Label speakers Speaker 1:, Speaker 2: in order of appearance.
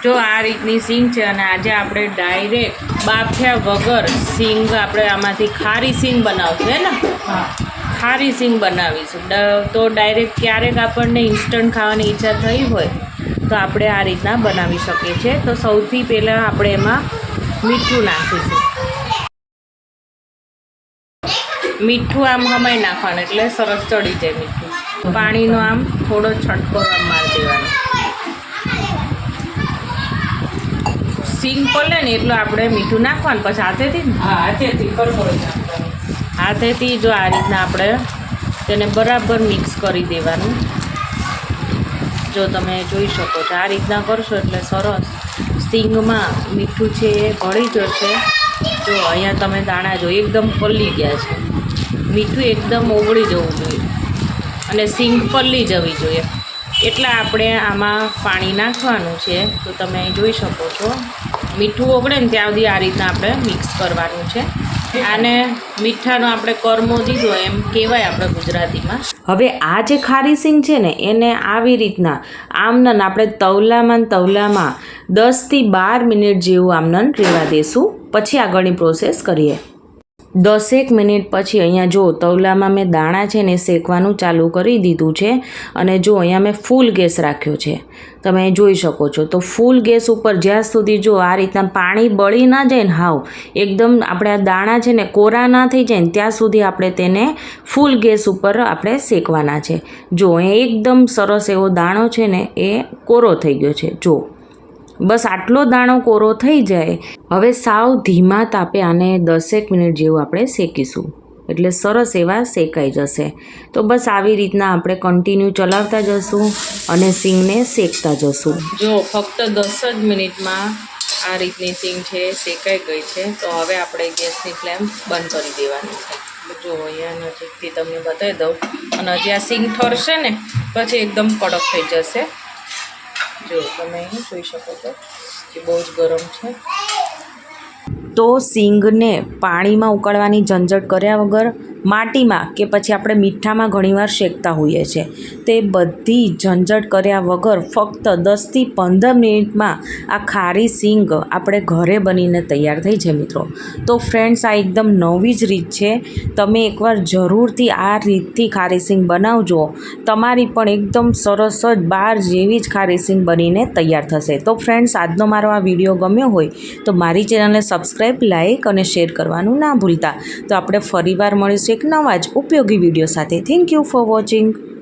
Speaker 1: જો આ રીતની સિંગ છે અને આજે આપણે ડાયરેક્ટ બાફ્યા વગર સિંગ આપણે આમાંથી ખારી સિંગ બનાવશું હે ને?
Speaker 2: હા,
Speaker 1: ખારી સિંગ બનાવીશું. તો ડાયરેક્ટ ક્યારેક આપણને ઇન્સ્ટન્ટ ખાવાની ઈચ્છા થઈ હોય તો આપણે આ રીતના બનાવી શકીએ છીએ. તો સૌથી પહેલાં આપણે એમાં મીઠું નાખીશું. મીઠું આમ હમાઈ નાખવાનું એટલે સરસ ચડી જાય મીઠું. પાણીનો આમ થોડો છટકો આમ મારી દેવાનો. સિંગ પલે ને એટલું આપણે મીઠું નાખવાનું. પછી હાથેથી ને
Speaker 2: હા, હાથેથી કરકરી નાખવાનું.
Speaker 1: હાથેથી જો આ રીતના આપણે તેને બરાબર મિક્સ કરી દેવાનું. જો તમે જોઈ શકો છો આ રીતના કરશો એટલે સરસ સિંગમાં મીઠું છે એ ભળી જશે. જો અહીંયા તમે દાણા જો એકદમ પલળી ગયા છે. મીઠું એકદમ ઓગળી જવું જોઈએ અને સિંગ પલળી જવી જોઈએ. એટલા આપણે આમાં પાણી નાખવાનું છે. તો તમે જોઈ શકો છો મીઠું ઓગળે ને ત્યાં સુધી આ રીતના આપણે મિક્સ કરવાનું છે. આને મીઠાનો આપણે કર્મો દીધો એમ કહેવાય આપણે ગુજરાતીમાં. હવે આ જે ખારી સિંગ છે ને એને આવી રીતના આમનન આપણે તવલામાં 10થી 12 મિનિટ જેવું આમનન રહેવા દેશું. પછી આગળની પ્રોસેસ કરીએ. 10 મિનિટ પછી અહીંયા જો તવલામાં મેં દાણા છે ને શેકવાનું ચાલુ કરી દીધું છે. અને જો અહીંયા મેં ફૂલ ગેસ રાખ્યો છે, તમે જોઈ શકો છો. તો ફૂલ ગેસ ઉપર જ્યાં સુધી જો આ રીતના પાણી બળી ના જાય ને હાવ એકદમ આપણે આ દાણા છે ને કોરા ના થઈ જાય ને ત્યાં સુધી આપણે તેને ફૂલ ગેસ ઉપર આપણે શેકવાના છે. જો અહીંયા એકદમ સરસ એવો દાણો છે ને એ કોરો થઈ ગયો છે. જો બસ આટલો દાણો કોરો થઈ જાય. હવે સાવ ધીમા તાપે આને 10 મિનિટ જેવું આપણે શેકીશું એટલે સરસ એવા શેકાઈ જશે. તો બસ આવી રીતના આપણે કન્ટિન્યુ ચલાવતા જશું અને સિંગને શેકતા જશું. જો ફક્ત 10 જ મિનિટમાં આ રીતની સિંગ છે શેકાઈ ગઈ છે. તો હવે આપણે ગેસની ફ્લેમ બંધ કરી દેવાની છે. જો અહીંયા નજીકથી તમને બતાવી દઉં. અને હજી આ સિંગ ઠરશે ને પછી એકદમ કડક થઈ જશે. જો તમે અહીં જોઈ શકો છો કે બહુ જ ગરમ છે. તો સિંગને પાણીમાં ઉકાળવાની ઝંઝટ કર્યા વગર માટીમાં કે પછી આપણે મીઠામાં ઘણીવાર શેકતા હોઈએ છીએ. તે બધી ઝંઝટ કર્યા વગર ફક્ત 10થી 15 મિનિટમાં આ ખારી સિંગ આપણે ઘરે બનીને તૈયાર થઈ છે મિત્રો. તો ફ્રેન્ડ્સ આ એકદમ નવી જ રીત છે. તમે એકવાર જરૂરથી આ રીતથી ખારી સિંગ બનાવજો. તમારી પણ એકદમ સરસ જ બહાર જેવી જ ખારી સિંગ બનીને તૈયાર થશે. તો ફ્રેન્ડ્સ આજનો મારો આ વિડીયો ગમ્યો હોય તો મારી ચેનલને સબસ્ક્રાઈબ, લાઈક અને શેર કરવાનું ના ભૂલતા. તો આપણે ફરીવાર મળીશું એક નવા જ ઉપયોગી વિડીયો સાથે. Thank you for watching.